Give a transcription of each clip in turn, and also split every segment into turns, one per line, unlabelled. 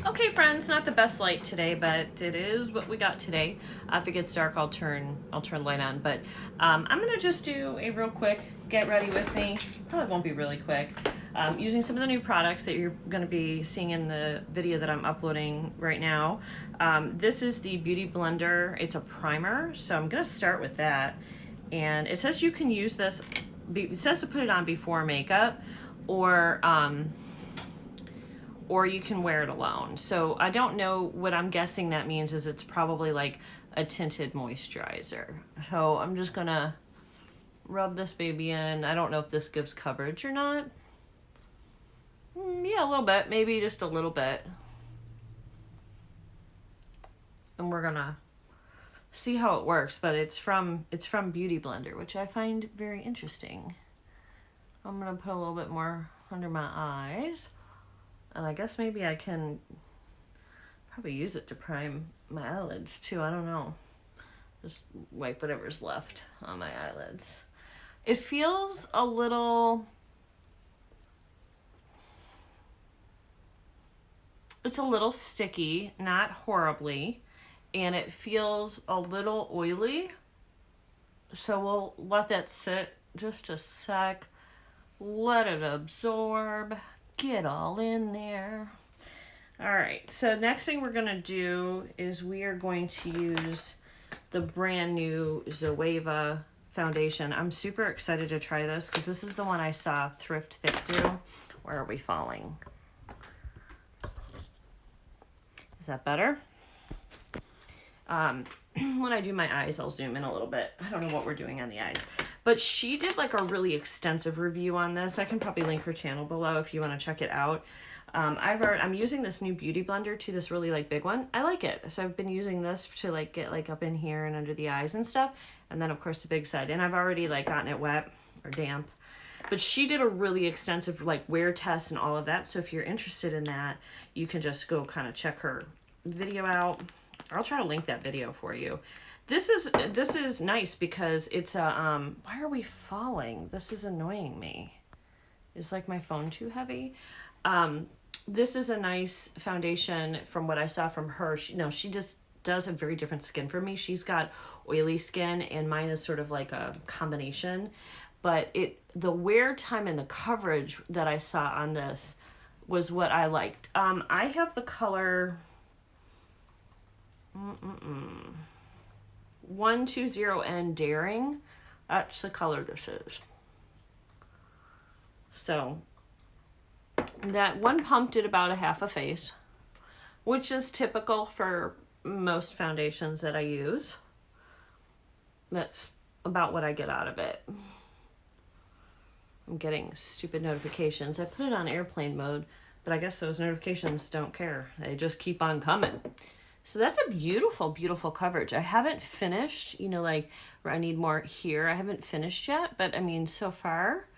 Okay, friends, not the best light today, but it is what we got today. If it gets dark, I'll turn light on. But I'm gonna just do a real quick get ready with me. Probably won't be really quick. Using some of the new products that you're gonna be seeing in the video that I'm uploading right now. This is the Beauty Blender. It's a primer, so I'm gonna start with that. And it says you can use this. It says to put it on before makeup, or you can wear it alone. So I don't know, what I'm guessing that means is it's probably like a tinted moisturizer. So I'm just gonna rub this baby in. I don't know if this gives coverage or not. Yeah, a little bit, maybe just a little bit. And we're gonna see how it works, but it's from Beauty Blender, which I find very interesting. I'm gonna put a little bit more under my eyes. And I guess maybe I can probably use it to prime my eyelids too. I don't know. Just wipe whatever's left on my eyelids. It feels a little... It's a little sticky, not horribly. And it feels a little oily. So we'll let that sit just a sec. Let it absorb. Get all in there. All right, so next thing we're gonna do is we are going to use the brand new Zoeva foundation. I'm super excited to try this because this is the one I saw Thrift Thick do. Where are we falling? Is that better? When I do my eyes, I'll zoom in a little bit. I don't know what we're doing on the eyes. But she did like a really extensive review on this. I can probably link her channel below if you want to check it out. I'm using this new Beauty Blender too, this really like big one. I like it. So I've been using this to like get like up in here and under the eyes and stuff. And then of course the big side. And I've already like gotten it wet or damp. But she did a really extensive like wear test and all of that. So if you're interested in that, you can just go kind of check her video out. I'll try to link that video for you. This is nice because it's a, why are we falling? This is annoying me. Is like my phone too heavy? This is a nice foundation from what I saw from her. She just does have very different skin from me. She's got oily skin and mine is sort of like a combination. But the wear time and the coverage that I saw on this was what I liked. I have the color 120N Daring. That's the color this is. So that one pump did about a half a face, which is typical for most foundations that I use. That's about what I get out of it. I'm getting stupid notifications. I put it on airplane mode, but I guess those notifications don't care. They just keep on coming. So that's a beautiful, beautiful coverage. I haven't finished, like where I need more here. I haven't finished yet, but I mean, so far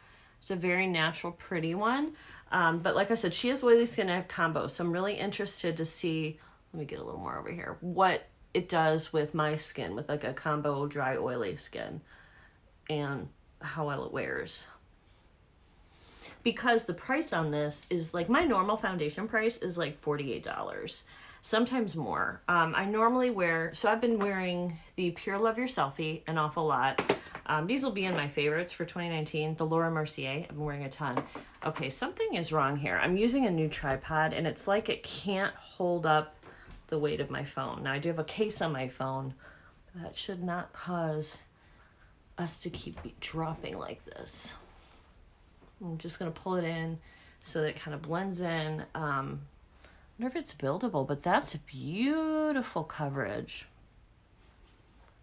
it's a very natural, pretty one. But like I said, she has oily skin. I have combo. So I'm really interested to see, let me get a little more over here, what it does with my skin, with like a combo dry, oily skin, and how well it wears. Because the price on this is like, my normal foundation price is like $48. Sometimes more. I normally wear, so I've been wearing the Pure Love Your Selfie an awful lot. These will be in my favorites for 2019. The Laura Mercier, I've been wearing a ton. Okay, something is wrong here. I'm using a new tripod and it's like it can't hold up the weight of my phone. Now I do have a case on my phone. That should not cause us to keep dropping like this. I'm just gonna pull it in so that it kind of blends in. I wonder if it's buildable, but that's beautiful coverage.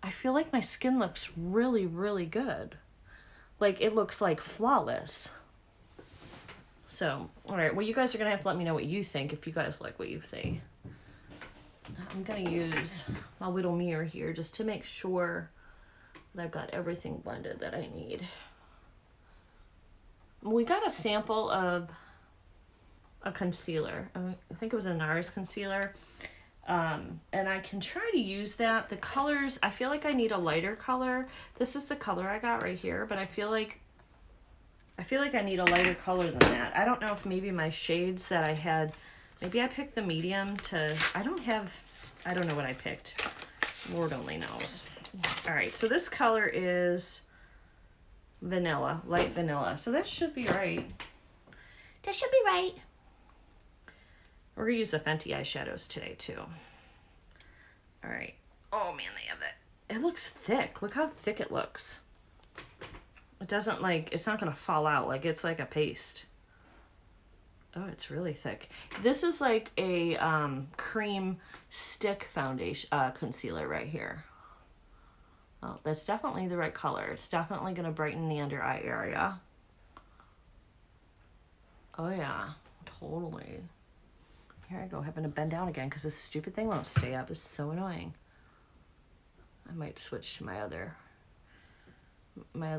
I feel like my skin looks really, really good. Like it looks like flawless. So, all right, well, you guys are gonna have to let me know what you think if you guys like what you see. I'm gonna use my little mirror here just to make sure that I've got everything blended that I need. We got a sample of a concealer. I think it was a Nars concealer. And I can try to use that. The colors, I feel like I need a lighter color. This is the color I got right here, but I feel like I need a lighter color than that. I don't know if maybe my shades that I had Maybe I picked the medium to, I don't know what I picked. Lord only knows. All right, so this color is vanilla, light vanilla. So that should be right. That should be right. We're gonna use the Fenty eyeshadows today too. All right. Oh man, they have that. It looks thick. Look how thick it looks. It doesn't like, it's not gonna fall out. Like it's like a paste. Oh, it's really thick. This is like a cream stick foundation, concealer right here. Oh, that's definitely the right color. It's definitely gonna brighten the under eye area. Oh yeah, totally. Here I go, having to bend down again because this stupid thing won't stay up. It's so annoying. I might switch to my other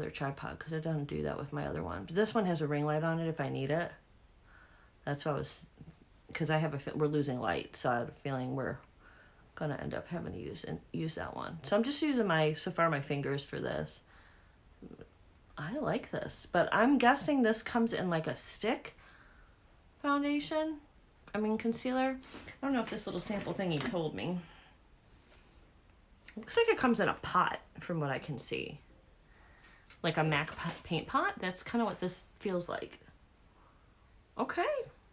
tripod because it doesn't do that with my other one. But this one has a ring light on it if I need it. That's what I was, because we're losing light, so I have a feeling we're gonna end up having to use that one. So I'm just using my fingers for this. I like this, but I'm guessing this comes in like a stick foundation. Concealer. I don't know if this little sample thingy told me. Looks like it comes in a pot from what I can see. Like a MAC paint pot. That's kind of what this feels like. Okay.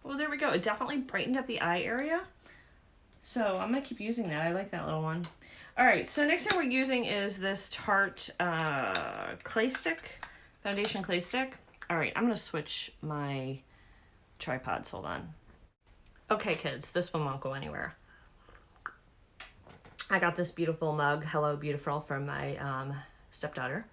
Well, there we go. It definitely brightened up the eye area. So I'm going to keep using that. I like that little one. All right. So next thing we're using is this Tart clay stick, foundation clay stick. All right. I'm going to switch my tripods. Hold on. Okay, kids, this one won't go anywhere. I got this beautiful mug, Hello Beautiful, from my stepdaughter.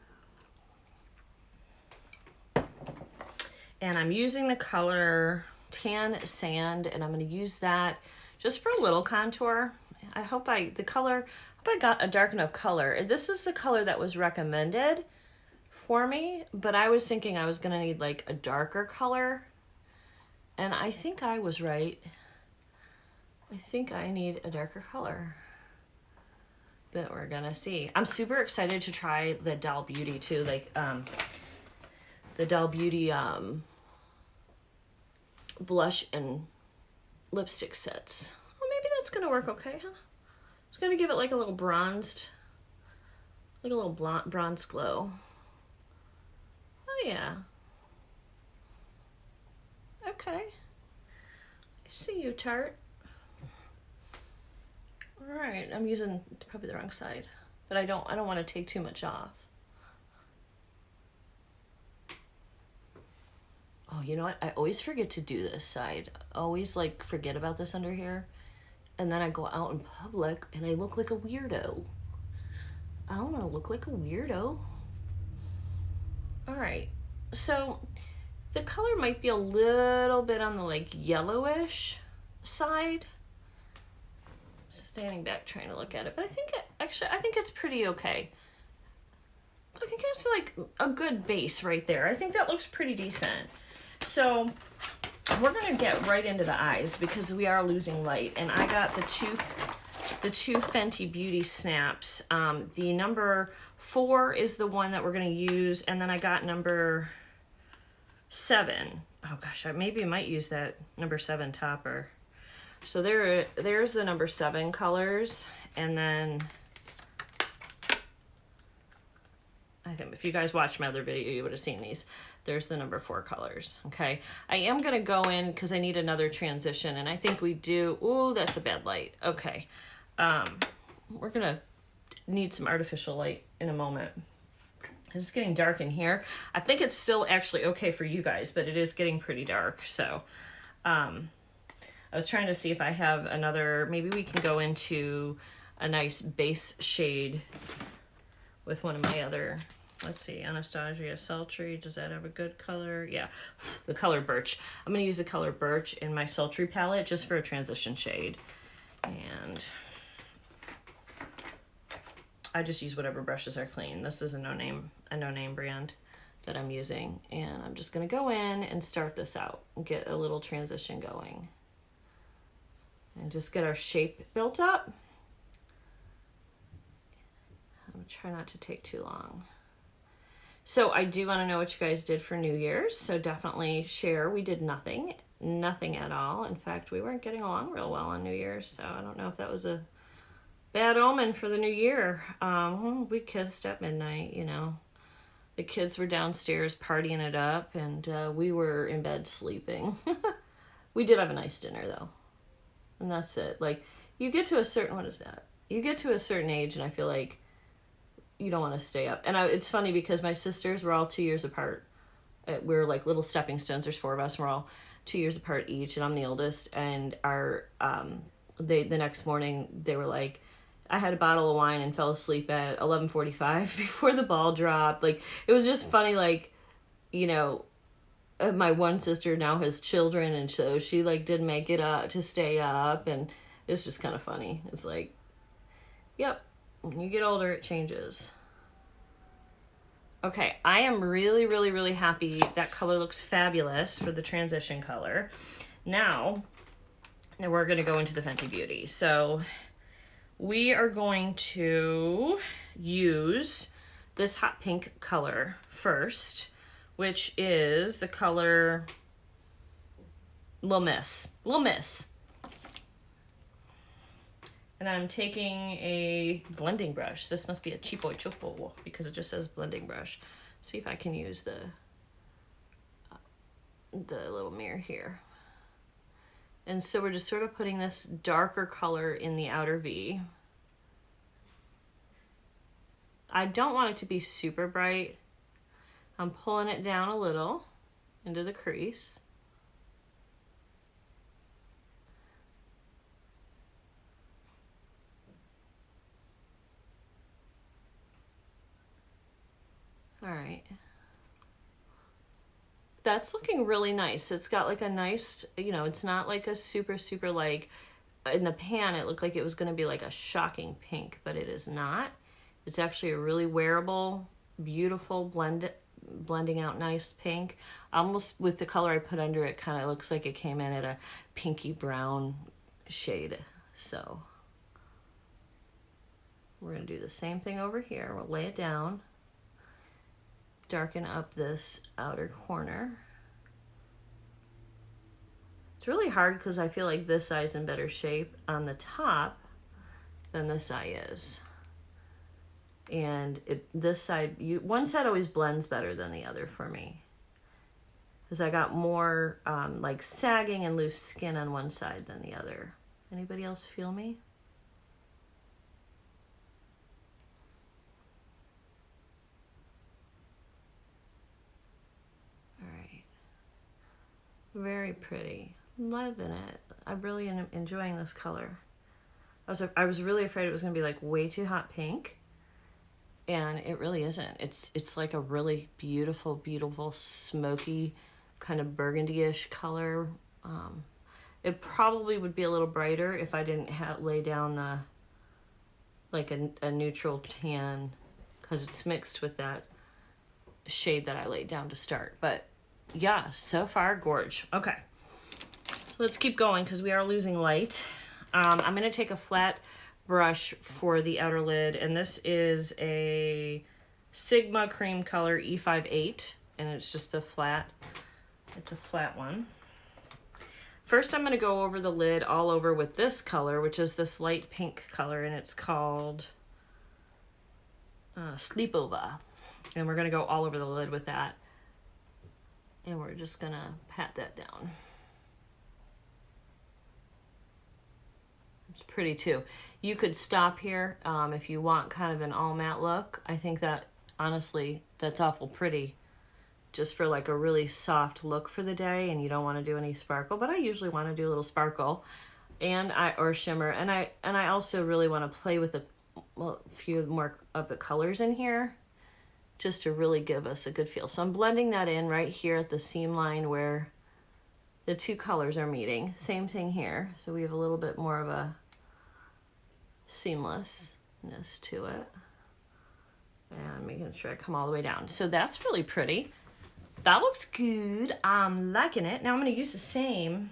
And I'm using the color Tan Sand, and I'm going to use that just for a little contour. I hope I got a dark enough color. This is the color that was recommended for me, but I was thinking I was going to need like a darker color. And I think I was right. I think I need a darker color. But we're gonna see. I'm super excited to try the Doll Beauty too. Like the Doll Beauty blush and lipstick sets. Well, maybe that's gonna work okay, huh? It's gonna give it like a little bronzed, like a little bronze glow. Oh yeah. Okay. I see you, Tart. All right, I'm using probably the wrong side, but I don't want to take too much off. Oh, you know what? I always forget to do this side. I always like forget about this under here, and then I go out in public and I look like a weirdo. I don't want to look like a weirdo. All right, so the color might be a little bit on the like yellowish side. Standing back trying to look at it, but I think it's pretty okay. I think that's like a good base right there. I think that looks pretty decent. So we're gonna get right into the eyes because we are losing light, and I got the two Fenty Beauty Snaps. The number 4 is the one that we're gonna use, and then I got number 7. Oh gosh, I might use that number 7 topper. So there's the number 7 colors, and then I think if you guys watched my other video, you would have seen these. There's the number 4 colors, okay? I am gonna go in because I need another transition, and I think we do. Ooh, that's a bad light. Okay, we're gonna need some artificial light in a moment. It's getting dark in here. I think it's still actually okay for you guys, but it is getting pretty dark, so I was trying to see if I have another, maybe we can go into a nice base shade with one of my other, let's see, Anastasia Sultry. Does that have a good color? Yeah, the color Birch. I'm going to use the color Birch in my Sultry palette just for a transition shade. And I just use whatever brushes are clean. This is a no-name brand that I'm using. And I'm just going to go in and start this out and get a little transition going. And just get our shape built up. I'm gonna try not to take too long. So I do want to know what you guys did for New Year's, so definitely share. We did nothing. nothing at all. In fact, we weren't getting along real well on New Year's, so I don't know if that was a bad omen for the new year. We kissed at midnight, you know. The kids were downstairs partying it up, and we were in bed sleeping. We did have a nice dinner, though. And that's it. Like, you get to a certain, what is that? You get to a certain age, and I feel like you don't want to stay up. And it's funny because my sisters were all 2 years apart. We're like little stepping stones. There's 4 of us. We're all 2 years apart each, and I'm the oldest. And the next morning, they were like, I had a bottle of wine and fell asleep at 11:45 before the ball dropped. Like, it was just funny, like, you know, my one sister now has children, and so she, like, didn't make it up to stay up, and it's just kind of funny. It's like, yep, when you get older, it changes. Okay, I am really, really, really happy. That color looks fabulous for the transition color. Now we're going to go into the Fenty Beauty. So we are going to use this hot pink color first, which is the color Lil Miss. And I'm taking a blending brush. This must be a cheapo chopo because it just says blending brush. See if I can use the little mirror here. And so we're just sort of putting this darker color in the outer V. I don't want it to be super bright. I'm pulling it down a little into the crease. All right. That's looking really nice. It's got like a nice, you know, it's not like a super, super like, in the pan it looked like it was going to be like a shocking pink, but it is not. It's actually a really wearable, beautiful blending out nice pink. Almost with the color I put under it, kind of looks like it came in at a pinky brown shade. So we're going to do the same thing over here. We'll lay it down. Darken up this outer corner. It's really hard because I feel like this eye's in better shape on the top than this eye is. And this side, one side always blends better than the other for me. Because I got more like sagging and loose skin on one side than the other. Anybody else feel me? Very pretty. Loving it. I really am enjoying this color. I was really afraid it was going to be like way too hot pink, and it really isn't. It's like a really beautiful, beautiful smoky kind of burgundy-ish color. It probably would be a little brighter if I didn't lay down the like a neutral tan, because it's mixed with that shade that I laid down to start. But yeah, so far, gorge. Okay, so let's keep going because we are losing light. I'm going to take a flat brush for the outer lid, and this is a Sigma cream color E58, and it's just a flat one. First, I'm going to go over the lid all over with this color, which is this light pink color, and it's called Sleepover. And we're going to go all over the lid with that. And we're just going to pat that down. It's pretty too. You could stop here if you want kind of an all matte look. I think that, honestly, that's awful pretty. Just for like a really soft look for the day, and you don't want to do any sparkle. But I usually want to do a little sparkle or shimmer. And I also really want to play with a few more of the colors in here, just to really give us a good feel. So I'm blending that in right here at the seam line where the two colors are meeting. Same thing here. So we have a little bit more of a seamlessness to it. And making sure I come all the way down. So that's really pretty. That looks good. I'm liking it. Now I'm going to use the same.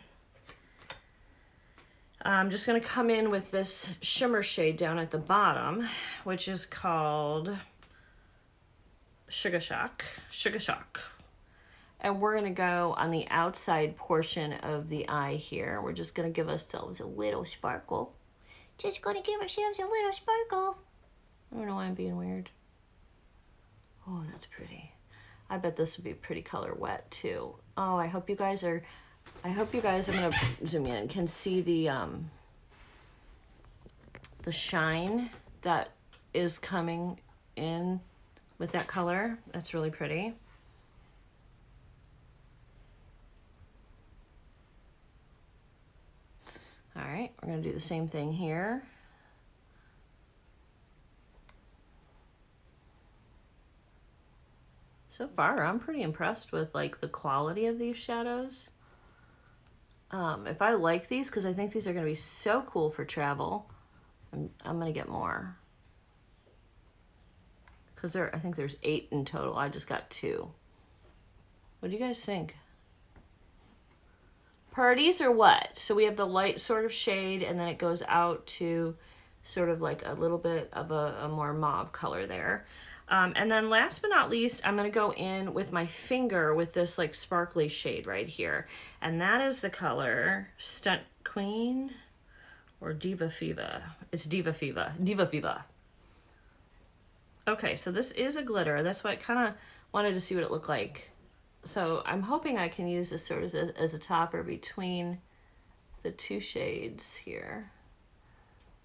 I'm just going to come in with this shimmer shade down at the bottom, which is called Sugar Shock. And we're gonna go on the outside portion of the eye here. We're just gonna give ourselves a little sparkle. Just gonna give ourselves a little sparkle. I don't know why I'm being weird. Oh, that's pretty. I bet this would be a pretty color wet too. Oh, I hope you guys, I'm gonna zoom in, can see the shine that is coming in with that color. That's really pretty. All right, we're gonna do the same thing here. So far, I'm pretty impressed with like the quality of these shadows. If I like these, because I think these are gonna be so cool for travel, I'm gonna get more. Because I think there's 8 in total. I just got 2. What do you guys think? Parties or what? So we have the light sort of shade, and then it goes out to sort of like a little bit of a more mauve color there. And then last but not least, I'm gonna go in with my finger with this like sparkly shade right here. And that is the color Stunt Queen or Diva Fiva. It's Diva Fiva. Diva Fiva. Okay, so this is a glitter. That's why I kind of wanted to see what it looked like. So I'm hoping I can use this sort of as a topper between the 2 shades here.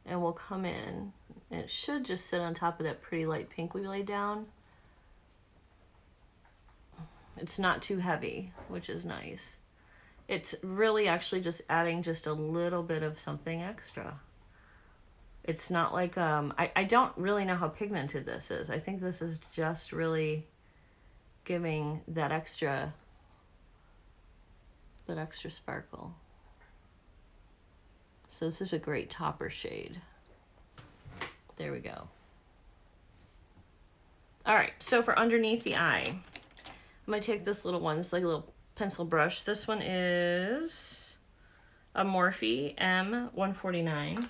And we'll come in, and it should just sit on top of that pretty light pink we laid down. It's not too heavy, which is nice. It's really actually just adding just a little bit of something extra. It's not like, I don't really know how pigmented this is. I think this is just really giving that extra sparkle. So this is a great topper shade. There we go. All right, so for underneath the eye, I'm gonna take this little one. This is like a little pencil brush. This one is a Morphe M149.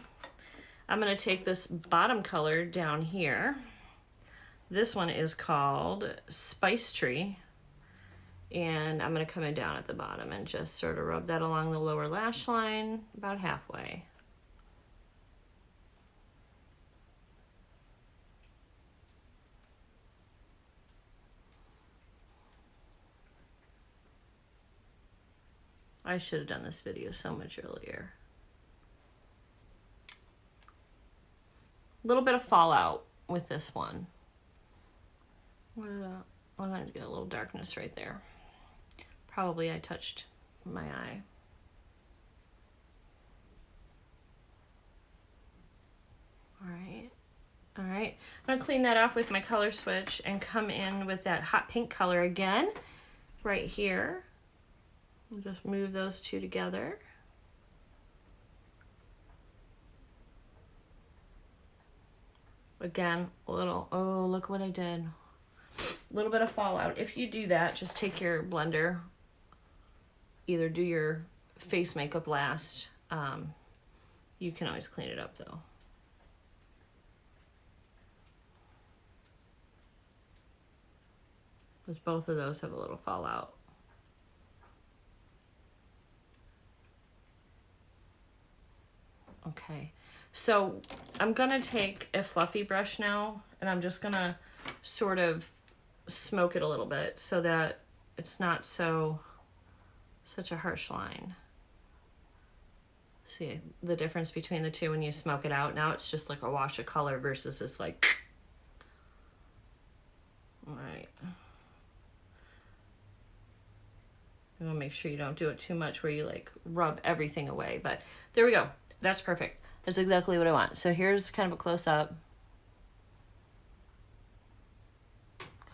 I'm gonna take this bottom color down here. This one is called Spice Tree. And I'm gonna come in down at the bottom and just sort of rub that along the lower lash line about halfway. I should have done this video so much earlier. A little bit of fallout with this one. Well, I'm gonna get a little darkness right there. Probably I touched my eye. All right. All right. I'm gonna clean that off with my color switch and come in with that hot pink color again, right here. We'll just move those 2 together. Again, a little, oh, look what I did. A little bit of fallout. If you do that, just take your blender, either do your face makeup last. You can always clean it up though. Because both of those have a little fallout. Okay, so I'm gonna take a fluffy brush now, and I'm just gonna sort of smoke it a little bit so that it's not such a harsh line. See the difference between the 2 when you smoke it out? Now it's just like a wash of color versus this like, all right. You wanna make sure you don't do it too much where you like rub everything away, but there we go. That's perfect. That's exactly what I want. So here's kind of a close-up.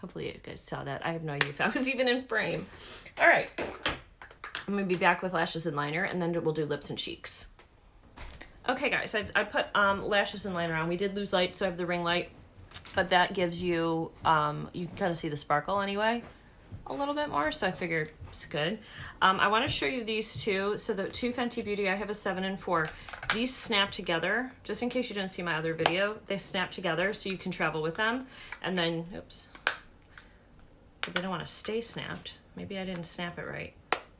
Hopefully you guys saw that. I have no idea if I was even in frame. All right. I'm going to be back with lashes and liner, and then we'll do lips and cheeks. Okay, guys. I put lashes and liner on. We did lose light, so I have the ring light. But that gives you, you can kind of see the sparkle anyway a little bit more, so I figured it's good. I want to show you these 2. So the 2 Fenty Beauty, I have a 7 and 4. These snap together, just in case you didn't see my other video. They snap together so you can travel with them. And then, oops, but they don't want to stay snapped. Maybe I didn't snap it right.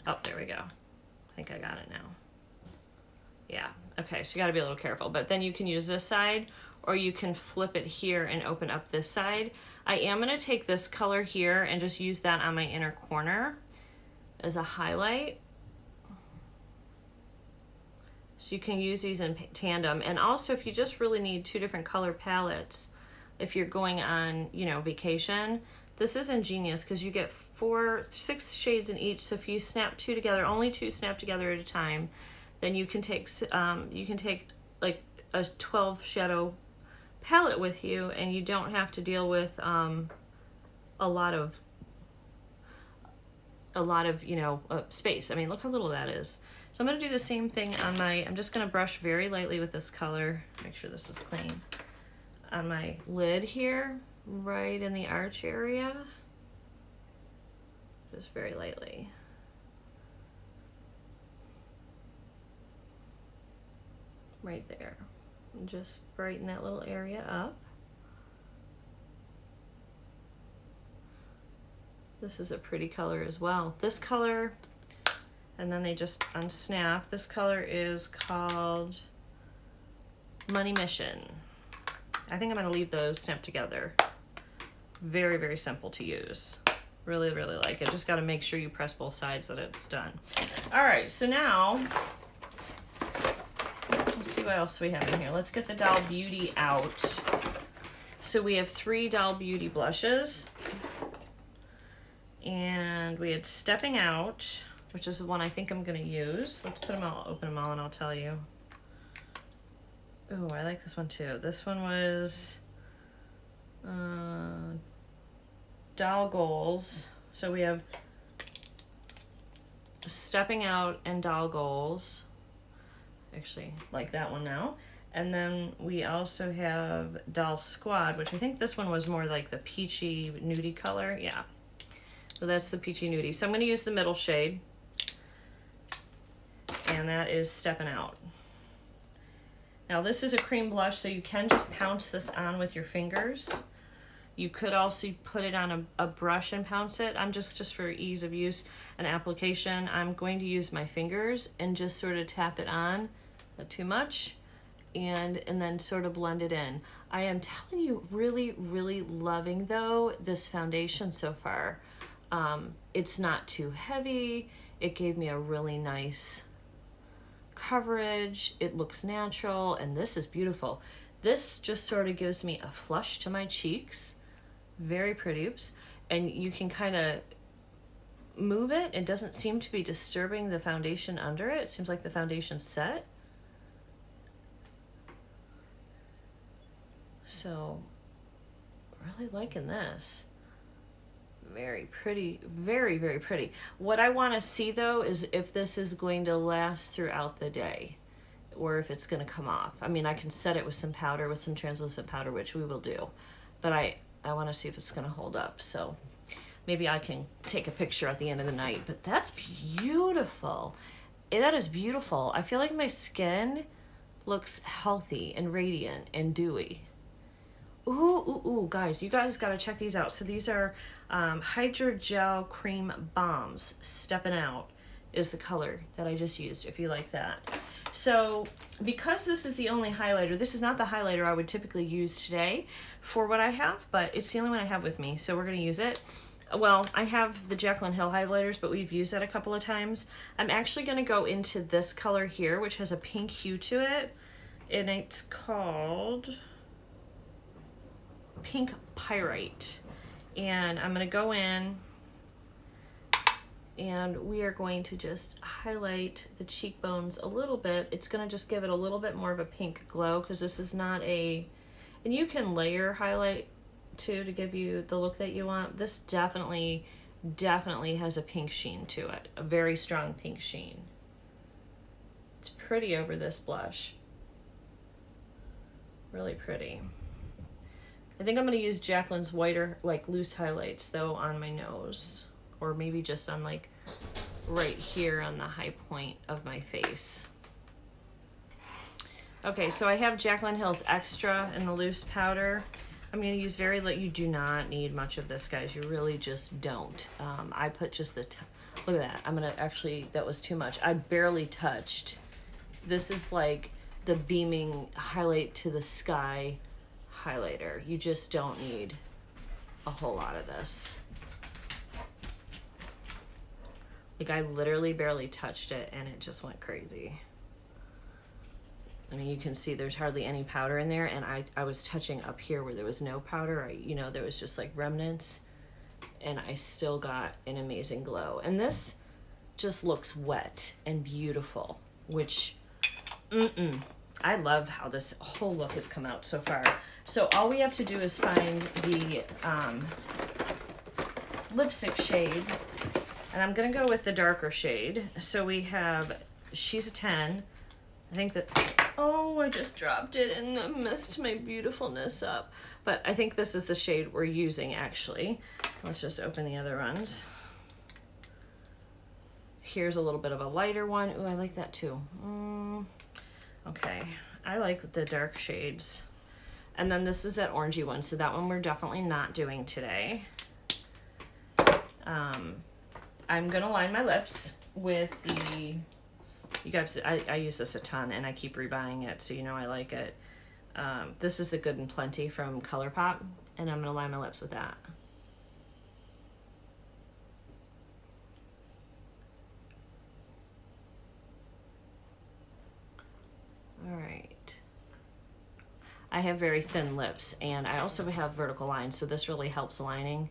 Oh, there we go. I think I got it now. Yeah, okay, so you gotta be a little careful, but then you can use this side or you can flip it here and open up this side. I am gonna take this color here and just use that on my inner corner as a highlight. So you can use these in tandem. And also if you just really need 2 different color palettes, if you're going on, you know, vacation, this is ingenious because you get 6 shades in each. So if you snap 2 together, only 2 snap together at a time, then you can take like a 12 shadow palette with you, and you don't have to deal with a lot of you know, space. I mean, look how little that is. So I'm going to do the same thing on my, I'm just going to brush very lightly with this color, make sure this is clean, on my lid here, right in the arch area, just very lightly. Right there. And just brighten that little area up. This is a pretty color as well. This color, and then they just unsnap. This color is called Money Mission. I think I'm gonna leave those snapped together. Very, very simple to use. Really, really like it. Just gotta make sure you press both sides that it's done. All right, so now, let's see what else we have in here. Let's get the Doll Beauty out. So we have 3 Doll Beauty blushes. And we had Stepping Out, which is the one I think I'm gonna use. Let's put them all, open them all, and I'll tell you. Oh, I like this one too. This one was Doll Goals. So we have Stepping Out and Doll Goals. Actually, like that one now. And then we also have Doll Squad, which I think this one was more like the peachy nudie color. Yeah. So that's the peachy nudie. So I'm going to use the middle shade, and that is Stepping Out. Now this is a cream blush, so you can just pounce this on with your fingers. You could also put it on a brush and pounce it. I'm just for ease of use and application, I'm going to use my fingers and just sort of tap it on, not too much, and then sort of blend it in. I am telling you, really, really loving though this foundation so far. It's not too heavy. It gave me a really nice coverage. It looks natural, and this is beautiful. This just sort of gives me a flush to my cheeks. Very pretty. Oops. And you can kind of move it. It doesn't seem to be disturbing the foundation under it. It seems like the foundation's set. So, really liking this. Very pretty, very, very pretty. What I want to see though is if this is going to last throughout the day or if it's going to come off. I mean, I can set it with some powder, with some translucent powder, which we will do, but I want to see if it's going to hold up. So maybe I can take a picture at the end of the night, but that's beautiful. That is beautiful. I feel like my skin looks healthy and radiant and dewy. Ooh, guys, you guys got to check these out. So these are Hydrogel Cream Bombs. Stepping Out is the color that I just used, if you like that. So because this is the only highlighter, this is not the highlighter I would typically use today for what I have, but it's the only one I have with me, so we're going to use it. Well, I have the Jaclyn Hill highlighters, but we've used that a couple of times. I'm actually going to go into this color here, which has a pink hue to it, and it's called Pink Pyrite. And I'm going to go in and we are going to just highlight the cheekbones a little bit. It's going to just give it a little bit more of a pink glow because this is not a, and you can layer highlight too to give you the look that you want. This definitely has a pink sheen to it, a very strong pink sheen. It's pretty over this blush. Really pretty. I think I'm going to use Jaclyn's whiter, like loose highlights though on my nose, or maybe just on like right here on the high point of my face. Okay, so I have Jaclyn Hill's Extra in the loose powder. I'm going to use very little. You do not need much of this, guys. You really just don't. I put just the, look at that. I'm going to actually, that was too much. I barely touched. This is like the beaming highlight to the sky highlighter. You just don't need a whole lot of this. Like I literally barely touched it and it just went crazy. I mean, you can see there's hardly any powder in there, and I was touching up here where there was no powder. You know, there was just like remnants, and I still got an amazing glow. And this just looks wet and beautiful, which, I love how this whole look has come out so far. So all we have to do is find the lipstick shade, and I'm gonna go with the darker shade. So we have, she's a 10. I think that, oh, I just dropped it and messed my beautifulness up. But I think this is the shade we're using, actually. Let's just open the other ones. Here's a little bit of a lighter one. Ooh, I like that too. Okay, I like the dark shades. And then this is that orangey one, so that one we're definitely not doing today. I'm gonna line my lips with the, you guys, I use this a ton and I keep rebuying it, so you know I like it. This is the Good and Plenty from ColourPop, and I'm gonna line my lips with that. All right. I have very thin lips, and I also have vertical lines, so this really helps lining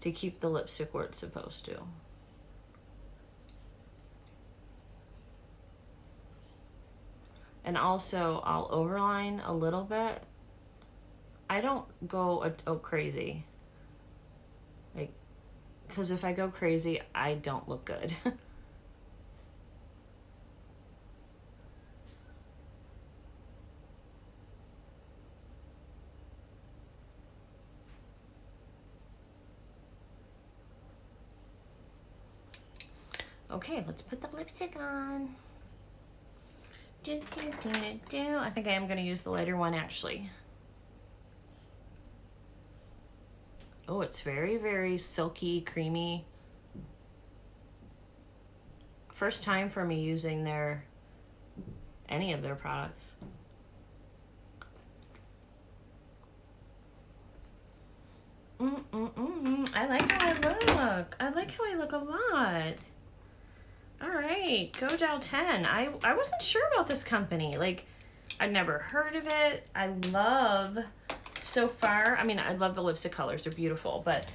to keep the lipstick where it's supposed to. And also, I'll overline a little bit. I don't go crazy. Like, because if I go crazy, I don't look good. Okay, let's put the lipstick on. I think I am going to use the lighter one, actually. Oh, it's very, very silky, creamy. First time for me using any of their products. I like how I look. I like how I look a lot. All right, go Dow 10. I wasn't sure about this company. Like, I'd never heard of it. I love, so far, I mean, I love the lipstick colors. They're beautiful, but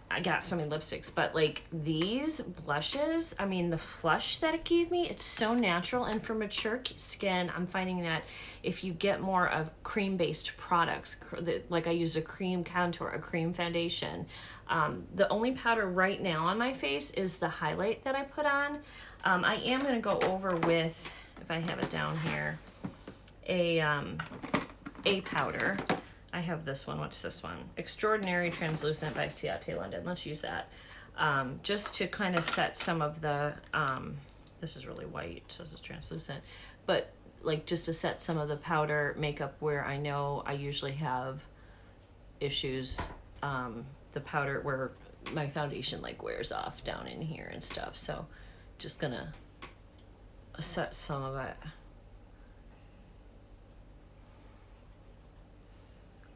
I got so many lipsticks. But, like, these blushes, I mean, the flush that it gave me, it's so natural. And for mature skin, I'm finding that if you get more of cream-based products, like I use a cream contour, a cream foundation, the only powder right now on my face is the highlight that I put on. I am going to go over with, if I have it down here, a powder. I have this one. What's this one? Extraordinary Translucent by Ciate London. Let's use that. Just to kind of set some of the, this is really white, so this is translucent, but like just to set some of the powder makeup where I know I usually have issues, the powder where my foundation like wears off down in here and stuff. So just gonna set some of it.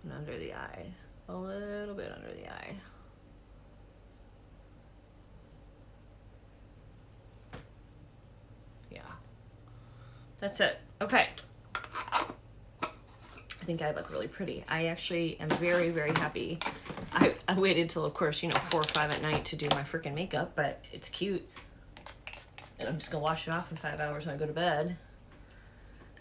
And under the eye, a little bit under the eye. Yeah, that's it. Okay. I think I look really pretty. I actually am very, very happy. I waited till, of course, 4 or 5 at night to do my freaking makeup, but it's cute. And I'm just gonna wash it off in 5 hours when I go to bed.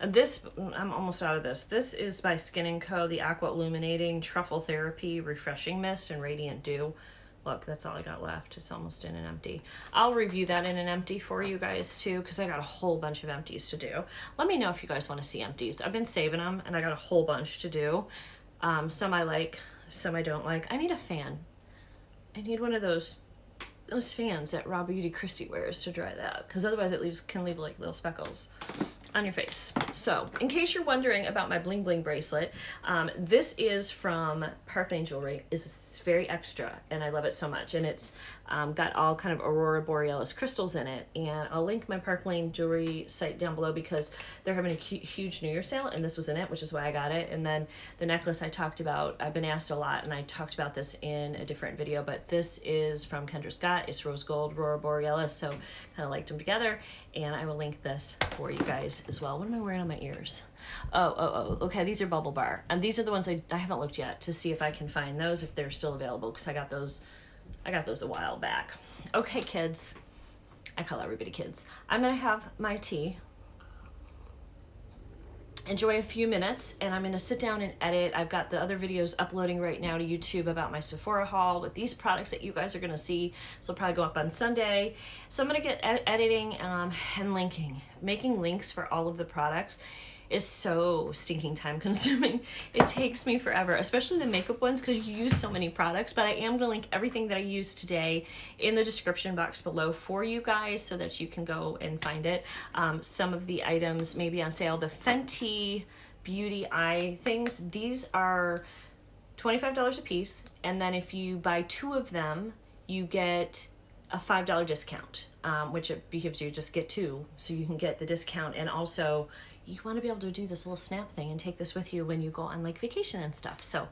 And this, I'm almost out of this. This is by Skin & Co. The Aqua Illuminating Truffle Therapy Refreshing Mist and Radiant Dew. Look, that's all I got left. It's almost in an empty. I'll review that in an empty for you guys too, because I got a whole bunch of empties to do. Let me know if you guys want to see empties. I've been saving them, and I got a whole bunch to do. Some I like, some I don't like. I need a fan. I need one of those fans that Raw Beauty Christie wears to dry that, because otherwise it can leave like little speckles. on your face. So, in case you're wondering about my bling bling bracelet, this is from Parkland Jewelry. It's very extra, and I love it so much. And it's got all kind of aurora borealis crystals in it. And I'll link my Parkland Jewelry site down below because they're having a huge New Year sale, and this was in it, which is why I got it. And then the necklace I talked about, I've been asked a lot, and I talked about this in a different video, but this is from Kendra Scott. It's rose gold, aurora borealis, so kind of liked them together. And I will link this for you guys as well. What am I wearing on my ears? Oh, okay, these are Bubble Bar. And these are the ones I haven't looked yet to see if I can find those, if they're still available, because I got those a while back. Okay, kids. I call everybody kids. I'm gonna have my tea, enjoy a few minutes, and I'm going to sit down and edit. I've got the other videos uploading right now to YouTube about my Sephora haul with these products that you guys are going to see. So it'll probably go up on Sunday. So I'm going to get editing and linking. Making links for all of the products is so stinking time consuming. It takes me forever, especially the makeup ones, because you use so many products. But I am going to link everything that I used today in the description box below for you guys so that you can go and find it. Some of the items may be on sale. The Fenty beauty eye things, these are $25 a piece, and then if you buy 2 of them you get a $5 discount, which it gives you just get 2 so you can get the discount. And also you want to be able to do this little snap thing and take this with you when you go on like vacation and stuff. So,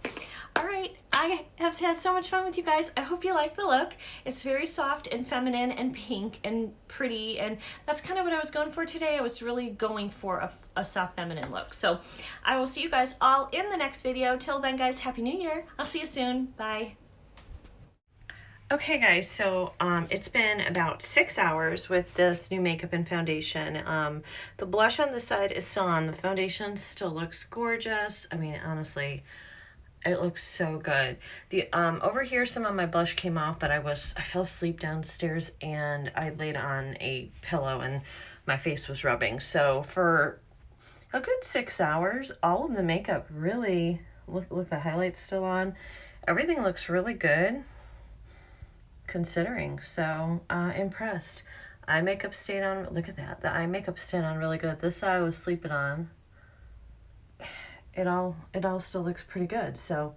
all right, I have had so much fun with you guys. I hope you like the look. It's very soft and feminine and pink and pretty, and that's kind of what I was going for today. I was really going for a soft feminine look. So I will see you guys all in the next video. Till then, guys, Happy New Year. I'll see you soon. Bye. Okay guys, so it's been about 6 hours with this new makeup and foundation. The blush on this side is still on. The foundation still looks gorgeous. I mean, honestly, it looks so good. The over here, some of my blush came off, but I fell asleep downstairs and I laid on a pillow and my face was rubbing. So for a good 6 hours, all of the makeup really, with the highlights still on, everything looks really good. Considering, so impressed. Eye makeup stayed on. Look at that. The eye makeup stayed on really good. This eye I was sleeping on. It all still looks pretty good. So